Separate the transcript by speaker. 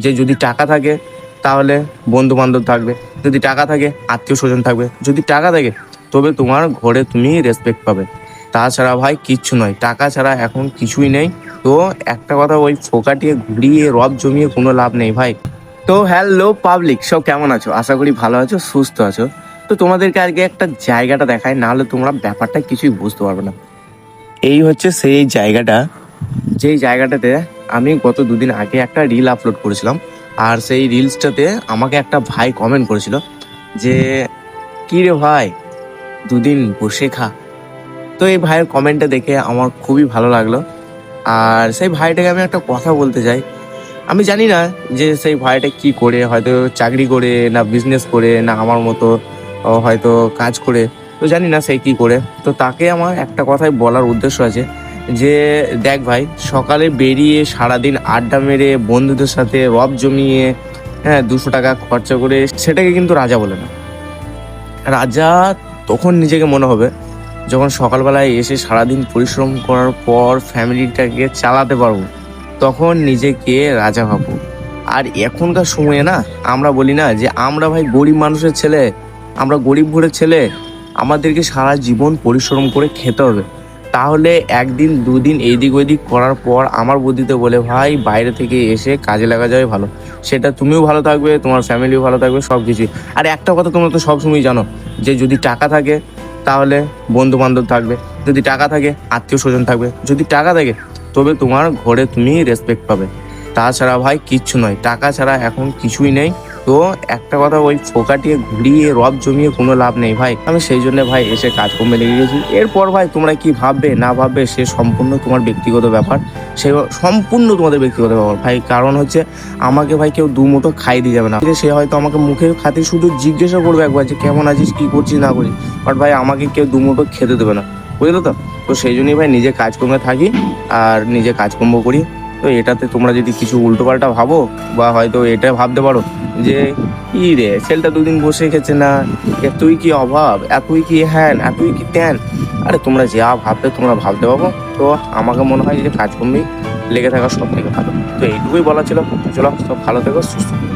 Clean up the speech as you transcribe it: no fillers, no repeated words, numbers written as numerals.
Speaker 1: যে যদি টাকা থাকে তাহলে বন্ধু বান্ধব থাকবে, যদি টাকা থাকে আত্মীয় স্বজন থাকবে, যদি টাকা থাকে তবে তোমার ঘরে তুমি রেসপেক্ট পাবে। তাছাড়া ভাই কিচ্ছু নয়, টাকা ছাড়া এখন কিছুই নেই। তো একটা কথা, ওই ফোকাটিয়ে ঘুরিয়ে রব জমিয়ে কোনো লাভ নেই ভাই। তো হ্যালো পাবলিক, সব কেমন আছো? আশা করি ভালো আছো, সুস্থ আছো। তো তোমাদেরকে আজকে একটা জায়গাটা দেখাই, নাহলে তোমরা ব্যাপারটা কিছুই বুঝতে পারবে না। এই হচ্ছে সেই জায়গাটা, যেই জায়গাটাতে আমি গত দুদিন আগে একটা রিল আপলোড করেছিলাম। আর সেই রিলসটাতে আমাকে একটা ভাই কমেন্ট করেছিল যে কী রে ভাই, দুদিন বসে খা। তো এই ভাইয়ের কমেন্টটা দেখে আমার খুবই ভালো লাগলো। আর সেই ভাইটাকে আমি একটা কথা বলতে চাই। আমি জানি না যে সেই ভাইটা কি করে, হয়তো চাকরি করে না বিজনেস করে না আমার মতো হয়তো কাজ করে, তো জানি না সেই কি করে। তো তাকে আমার একটা কথাই বলার উদ্দেশ্য আছে যে দেখ ভাই, সকালে বেরিয়ে সারাদিন আড্ডা মেরে বন্ধুদের সাথে রব জমিয়ে 200 টাকা খরচা করে সেটাকে কিন্তু রাজা বলে না। রাজা তখন নিজেকে মনে হবে যখন সকালবেলায় এসে সারাদিন পরিশ্রম করার পর ফ্যামিলিটাকে চালাতে পারবো, তখন নিজেকে রাজা ভাবো। আর এখনকার সময়ে না, আমরা বলি না যে আমরা ভাই গরিব মানুষের ছেলে, আমরা গরিব ঘরের ছেলে, আমাদেরকে সারা জীবন পরিশ্রম করে খেতে হবে। তাহলে একদিন দুদিন এইদিক ওইদিক করার পর আমার বুদ্ধিতে বলে ভাই বাইরে থেকে এসে কাজে লাগা যাবে ভালো, সেটা তুমিও ভালো থাকবে, তোমার ফ্যামিলিও ভালো থাকবে, সব কিছুই। আর একটা কথা তোমরা তো সবসময় জানো যে যদি টাকা থাকে তাহলে বন্ধু বান্ধব থাকবে, যদি টাকা থাকে আত্মীয় স্বজন থাকবে, যদি টাকা থাকে তবে তোমার ঘরে তুমি রেসপেক্ট পাবে। তাছাড়া ভাই কিচ্ছু নয়, টাকা ছাড়া এখন কিছুই নেই। তো একটা কথা, ওই ফোকাটিয়ে ঘুরিয়ে রব জমিয়ে কোনো লাভ নেই ভাই। আমি সেই জন্য ভাই এসে কাজকর্মে লেগে গেছি। এরপর ভাই তোমরা কি ভাববে না ভাববে সে সম্পূর্ণ তোমার ব্যক্তিগত ব্যাপার, সে সম্পূর্ণ তোমাদের ব্যক্তিগত ব্যাপার ভাই। কারণ হচ্ছে আমাকে ভাই কেউ দু মুঠো খাই দিয়ে যাবে না। সে হয়তো আমাকে মুখের খাতির শুধু জিজ্ঞাসা করবে একবার যে কেমন আছিস, কি করছিস না করিস, বাট ভাই আমাকে কেউ দু মুঠো খেতে দেবে না, বুঝলো তো? তো সেই জন্যই ভাই নিজে কাজকর্মে থাকি আর নিজে কাজকর্ম করি। তো এটাতে তোমরা যদি কিছু উল্টোপাল্টা ভাবো বা হয়তো এটা ভাবতে পারো যে ই রে ছেলেটা দুদিন বসে গেছে না, এতই কি অভাব, এতই কি হ্যান, এতই কি ত্যান। আরে তোমরা যা ভাবতে তোমরা ভাবতে পাবো। তো আমাকে মনে হয় যে কাজকর্মেই লেগে থাকা সব থেকে ভালো। তো এইটুকুই বলা ছিল। চলো, সব ভালো থেকো, সুস্থ থেকো।